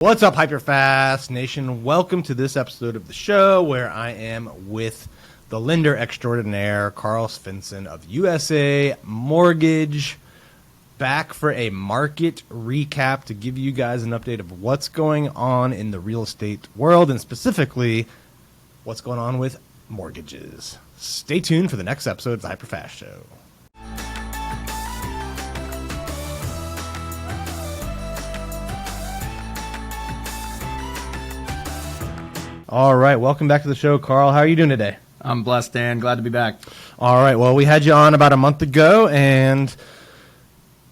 What's up, HyperFast Nation? Welcome to this episode of the show where I am with the lender extraordinaire, Karl Svensen of USA Mortgage, back for a market recap to give you guys an update of what's going on in the real estate world and specifically what's going on with mortgages. Stay tuned for the next episode of the HyperFast Show. All right, welcome back to the show, Karl. How are you doing today? I'm blessed, Dan. Glad to be back. All right, well, we had you on about a month ago, and,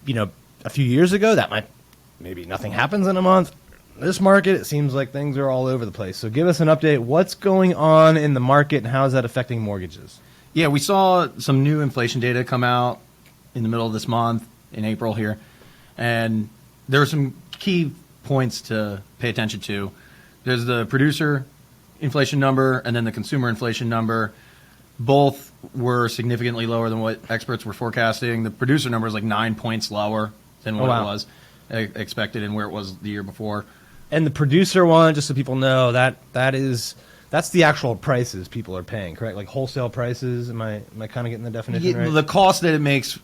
a few years ago, maybe nothing happens in a month. This market, it seems like things are all over the place. So give us an update. What's going on in the market, and how is that affecting mortgages? Yeah, we saw some new inflation data come out in the middle of this month, in April here, and there were some key points to pay attention to. There's the producer inflation number and then the consumer inflation number. Both were significantly lower than what experts were forecasting. The producer number is like 9 points lower than what it was expected and where it was the year before. And the producer one, just so people know, that's the actual prices people are paying, correct? Like wholesale prices. Am I kind of getting the definition right? The cost that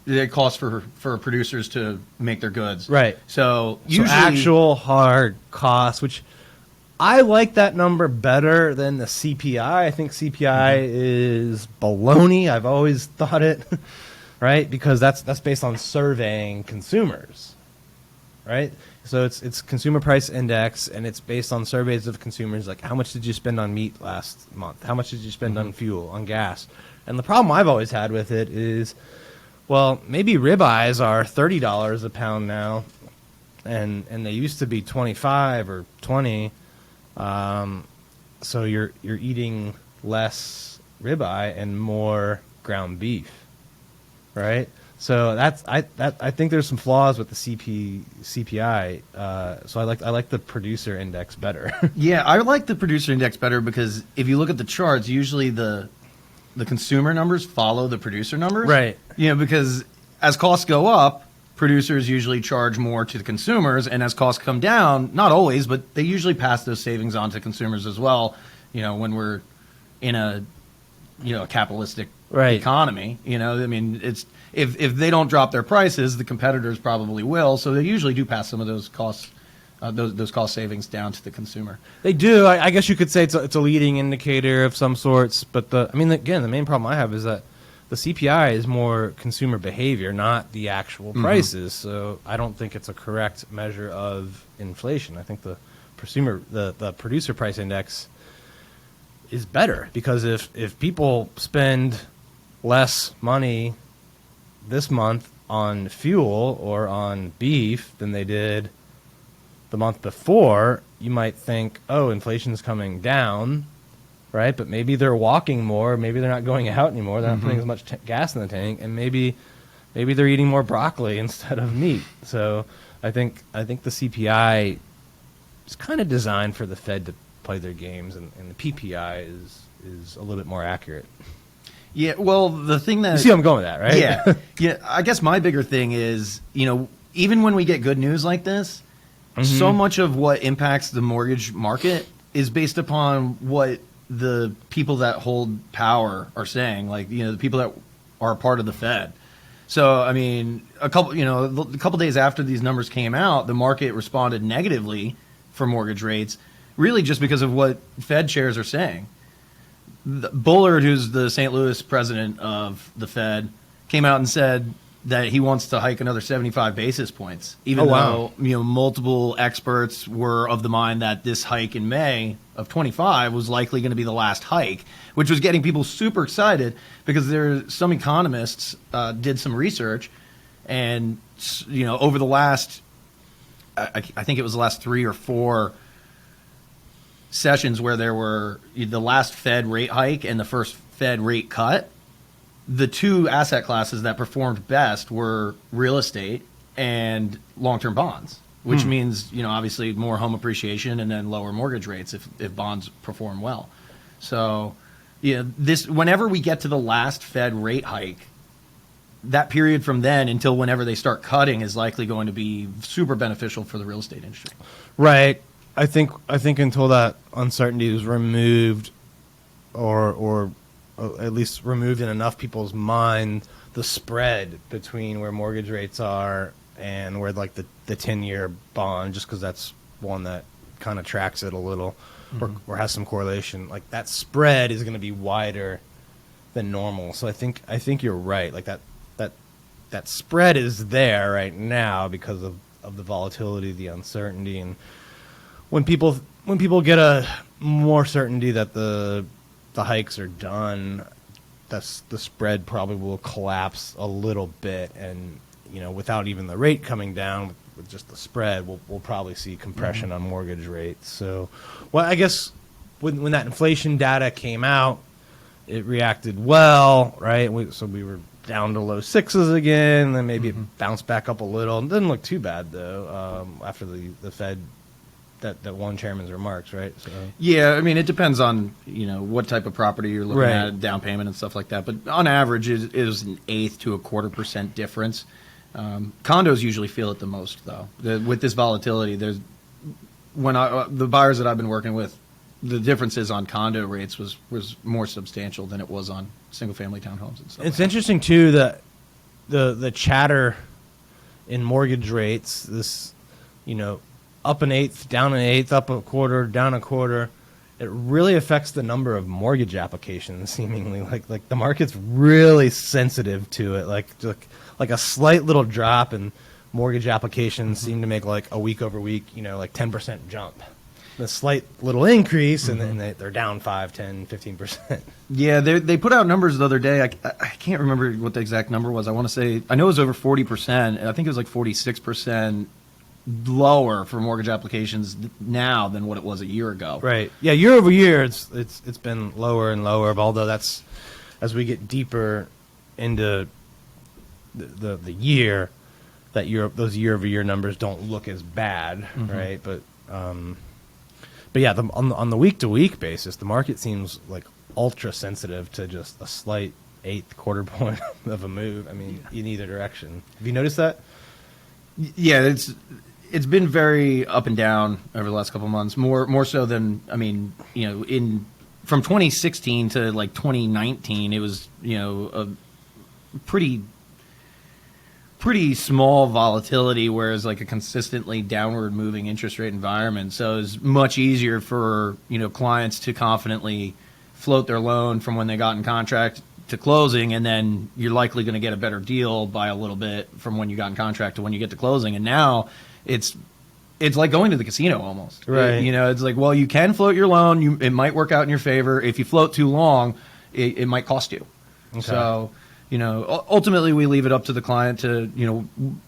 it costs for producers to make their goods. Right. So usually actual hard costs, which I like that number better than the CPI. I think CPI is baloney. I've always thought it, right? Because that's based on surveying consumers, right? So it's consumer price index, and it's based on surveys of consumers, like how much did you spend on meat last month? How much did you spend on fuel, on gas? And the problem I've always had with it is, well, maybe ribeyes are $30 a pound now, and they used to be 25 or 20. So you're eating less ribeye and more ground beef, right? So I think there's some flaws with the CPI. So I like the producer index better. Yeah, I like the producer index better because if you look at the charts, usually the consumer numbers follow the producer numbers, right? Because as costs go up, producers usually charge more to the consumers, and as costs come down, not always, but they usually pass those savings on to consumers as well. When we're in a capitalistic economy, I mean, it's if they don't drop their prices, the competitors probably will. So they usually do pass some of those costs, those cost savings down to the consumer. They do. I guess you could say it's a leading indicator of some sorts. But the main problem I have is that the CPI is more consumer behavior, not the actual prices. So I don't think it's a correct measure of inflation. I think the producer price index is better because if people spend less money this month on fuel or on beef than they did the month before, you might think, oh, inflation's coming down. Right, but maybe they're walking more. Maybe they're not going out anymore. They're not putting as much gas in the tank, and maybe they're eating more broccoli instead of meat. So I think the CPI is kind of designed for the Fed to play their games, and the PPI is a little bit more accurate. Yeah, well, the thing that you see, I'm going with that, right? Yeah, yeah. I guess my bigger thing is, even when we get good news like this, so much of what impacts the mortgage market is based upon what the people that hold power are saying, like, the people that are a part of the Fed. So, I mean, a couple days after these numbers came out, the market responded negatively for mortgage rates, really just because of what Fed chairs are saying. Bullard, who's the St. Louis president of the Fed, came out and said that he wants to hike another 75 basis points, even though multiple experts were of the mind that this hike in May of 25 was likely going to be the last hike, which was getting people super excited because some economists did some research, and over the last, I think it was the last 3 or 4 sessions where there were the last Fed rate hike and the first Fed rate cut, the two asset classes that performed best were real estate and long-term bonds, which means, obviously more home appreciation and then lower mortgage rates if bonds perform well. So, whenever we get to the last Fed rate hike, that period from then until whenever they start cutting is likely going to be super beneficial for the real estate industry. Right. I think until that uncertainty is removed, or at least removed in enough people's mind, the spread between where mortgage rates are and where like the 10-year bond, just because that's one that kind of tracks it a little, or has some correlation, like that spread is going to be wider than normal. So I think you're right. Like that spread is there right now because of the volatility, the uncertainty, and when people get a more certainty that the hikes are done, that's the spread probably will collapse a little bit, and without even the rate coming down, with just the spread, we'll probably see compression on mortgage rates. So, well, I guess when that inflation data came out, it reacted well, right? So we were down to low sixes again, then maybe it bounced back up a little. It didn't look too bad though after the Fed. That one chairman's remarks, right? So. Yeah, I mean, it depends on what type of property you're looking at, down payment and stuff like that. But on average, it is an 1/8 to 1/4% difference. Condos usually feel it the most, though. With this volatility, the buyers that I've been working with, the differences on condo rates was more substantial than it was on single-family townhomes and stuff. It's interesting too that the chatter in mortgage rates, this up 1/8, down 1/8, up 1/4, down 1/4. It really affects the number of mortgage applications. Seemingly, like the market's really sensitive to it. Like a slight little drop in mortgage applications seem to make like a week over week, like 10% jump. A slight little increase, and then they're down 5, 10, 15%. Yeah, they put out numbers the other day. I can't remember what the exact number was. I want to say I know it was over 40%. I think it was like 46%. Lower for mortgage applications now than what it was a year ago. Right. Yeah, year over year, it's been lower and lower. But although that's as we get deeper into the year, those year over year numbers don't look as bad, right? But yeah, on the week to week basis, the market seems like ultra sensitive to just a slight 1/8 quarter point of a move. I mean, in either direction. Have you noticed that? Yeah, it's been very up and down over the last couple of months, more so than, I mean, from 2016 to like 2019, it was a pretty small volatility, whereas like a consistently downward moving interest rate environment. So it's much easier for clients to confidently float their loan from when they got in contract to closing, and then you're likely going to get a better deal by a little bit from when you got in contract to when you get to closing. And now it's like going to the casino almost. Right. It's like, well, you can float your loan. It might work out in your favor. If you float too long, it might cost you. Okay. So, ultimately we leave it up to the client to,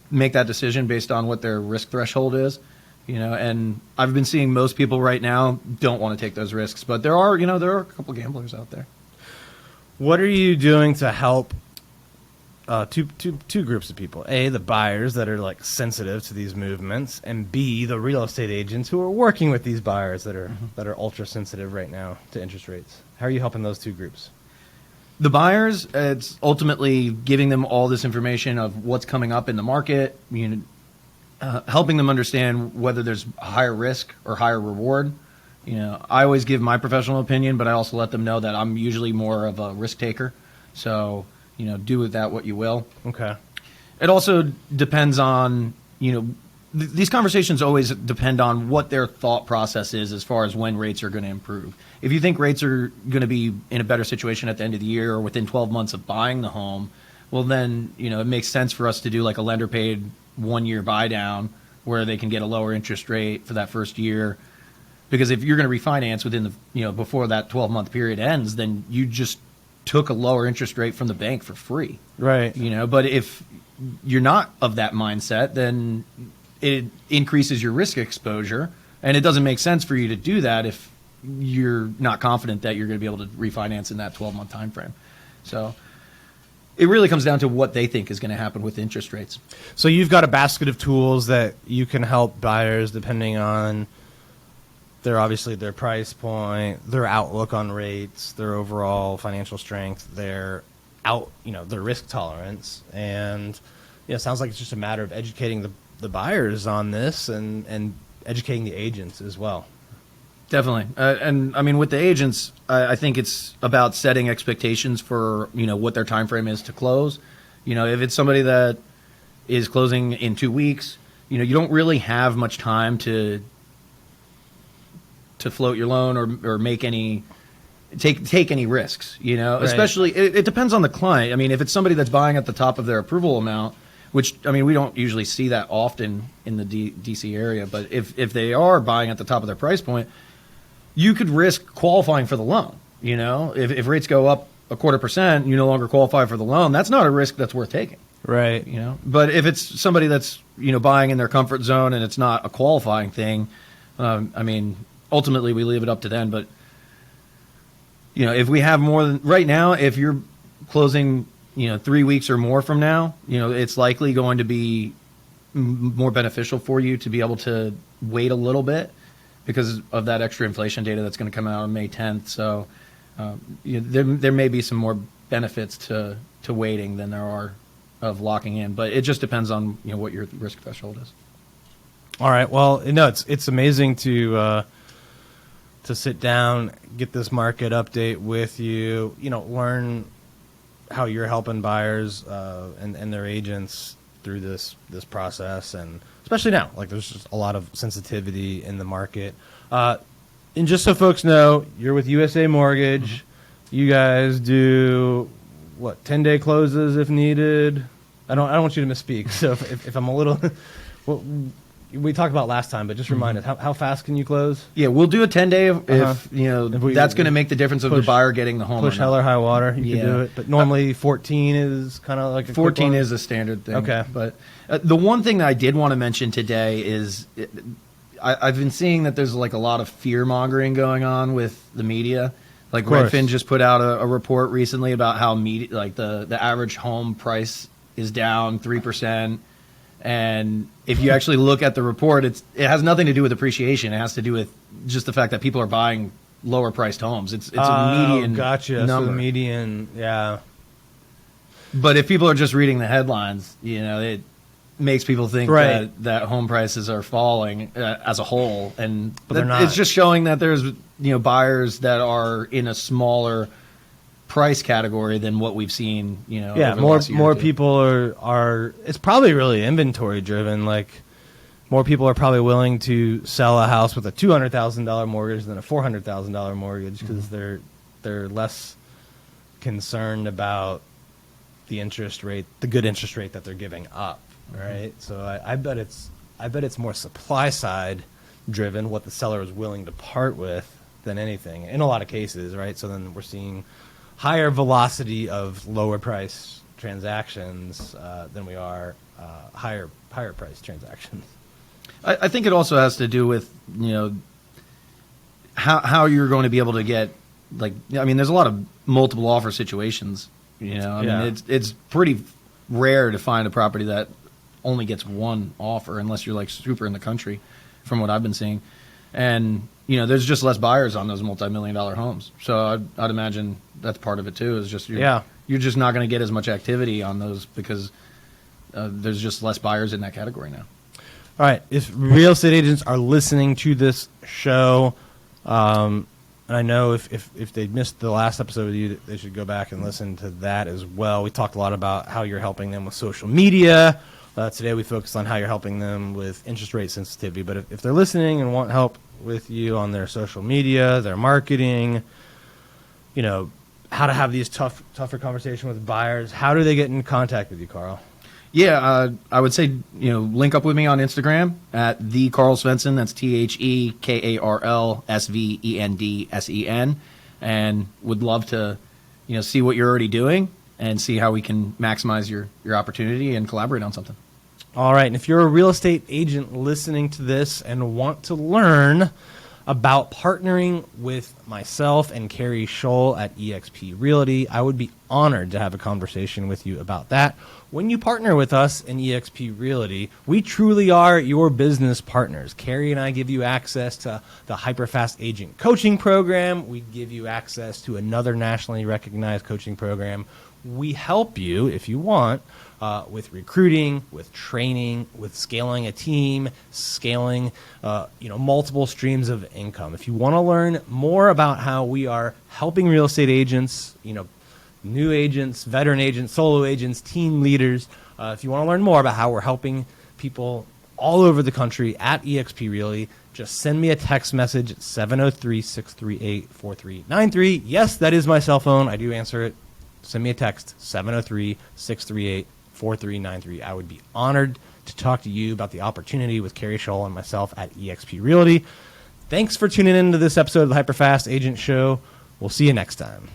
make that decision based on what their risk threshold is. And I've been seeing most people right now don't want to take those risks, but there are a couple gamblers out there. What are you doing to help two groups of people? A, the buyers that are like sensitive to these movements, and B, the real estate agents who are working with these buyers that are ultra sensitive right now to interest rates. How are you helping those two groups? The buyers, it's ultimately giving them all this information of what's coming up in the market, helping them understand whether there's higher risk or higher reward. I always give my professional opinion, but I also let them know that I'm usually more of a risk taker. So, do with that what you will. Okay. It also depends on, these conversations always depend on what their thought process is as far as when rates are going to improve. If you think rates are going to be in a better situation at the end of the year or within 12 months of buying the home, well then, it makes sense for us to do like a lender paid 1-year buy down where they can get a lower interest rate for that first year. Because if you're going to refinance within the, before that 12-month period ends, then you just took a lower interest rate from the bank for free. Right. But if you're not of that mindset, then it increases your risk exposure, and it doesn't make sense for you to do that if you're not confident that you're going to be able to refinance in that 12-month time frame. So it really comes down to what they think is going to happen with interest rates. So you've got a basket of tools that you can help buyers depending on their price point, their outlook on rates, their overall financial strength, their risk tolerance, and it sounds like it's just a matter of educating the buyers on this and educating the agents as well. Definitely. And I mean, with the agents, I think it's about setting expectations for, what their time frame is to close. If it's somebody that is closing in 2 weeks, you don't really have much time to float your loan or make any take any risks, Right. Especially it depends on the client. I mean, if it's somebody that's buying at the top of their approval amount, which, I mean, we don't usually see that often in the DC area, but if they are buying at the top of their price point, you could risk qualifying for the loan. If rates go up 0.25%, you no longer qualify for the loan. That's not a risk that's worth taking. Right. But if it's somebody that's buying in their comfort zone and it's not a qualifying thing, I mean, ultimately we leave it up to them. But if we have more than right now, if you're closing 3 weeks or more from now, it's likely going to be more beneficial for you to be able to wait a little bit because of that extra inflation data that's going to come out on May 10th. So there may be some more benefits to waiting than there are of locking in, but it just depends on what your risk threshold is. All right. Well, it's amazing to sit down, get this market update with you, learn how you're helping buyers and their agents through this process, and especially now, like there's just a lot of sensitivity in the market. And just so folks know, you're with USA Mortgage. Mm-hmm. You guys do 10-day closes if needed. I don't want you to misspeak. So if I'm a little, well, we talked about last time, but just remind us how fast can you close? Yeah, we'll do a 10-day if that's going to make the difference of the buyer getting the home. Push hell or high water, you can do it. But normally 14 is kind of like 14 is a standard thing. Okay, but the one thing that I did want to mention today is I've been seeing that there's like a lot of fear mongering going on with the media. Like Redfin just put out a report recently about how the average home price is down 3%. And if you actually look at the report, it has nothing to do with appreciation. It has to do with just the fact that people are buying lower priced homes. It's a median gotcha. number. So the median, yeah. But if people are just reading the headlines, it makes people think that home prices are falling as a whole, but they're not. It's just showing that there's buyers that are in a smaller price category than what we've seen. Yeah, over the more last year or two. people are. It's probably really inventory driven. Like more people are probably willing to sell a house with a $200,000 mortgage than a $400,000 mortgage because they're less concerned about the interest rate, the good interest rate that they're giving up. Right, so I bet it's more supply side driven, what the seller is willing to part with, than anything in a lot of cases. Right, so then we're seeing higher velocity of lower price transactions than we are higher price transactions. I think it also has to do with how you're going to be able to get there's a lot of multiple offer situations. Mean it's pretty rare to find a property that only gets one offer unless you're like super in the country, from what I've been seeing. And there's just less buyers on those multi-million-dollar homes. So I'd imagine that's part of it too. Is just you're just not going to get as much activity on those because there's just less buyers in that category now. All right, if real estate agents are listening to this show, and I know if they missed the last episode with you, they should go back and listen to that as well. We talked a lot about how you're helping them with social media. Today we focused on how you're helping them with interest rate sensitivity. But if they're listening and want help with you on their social media, their marketing, how to have these tougher conversations with buyers, how do they get in contact with you, Karl? Yeah, I would say, link up with me on Instagram at the Karl Svensen. That's TheKarlSvensen, and would love to, see what you're already doing and see how we can maximize your opportunity and collaborate on something. All right, and if you're a real estate agent listening to this and want to learn about partnering with myself and Carrie Scholl at eXp Realty, I would be honored to have a conversation with you about that. When you partner with us in eXp Realty, we truly are your business partners. Carrie and I give you access to the HyperFast Agent coaching program. We give you access to another nationally recognized coaching program. we help you, if you want, with recruiting, with training, with scaling a team, scaling multiple streams of income. If you want to learn more about how we are helping real estate agents, new agents, veteran agents, solo agents, team leaders, if you want to learn more about how we're helping people all over the country at eXp Realty, just send me a text message at 703-638-4393. Yes, that is my cell phone. I do answer it. Send me a text, 703-638-4393. I would be honored to talk to you about the opportunity with Carrie Scholl and myself at eXp Realty. Thanks for tuning in to this episode of the HyperFast Agent Show. We'll see you next time.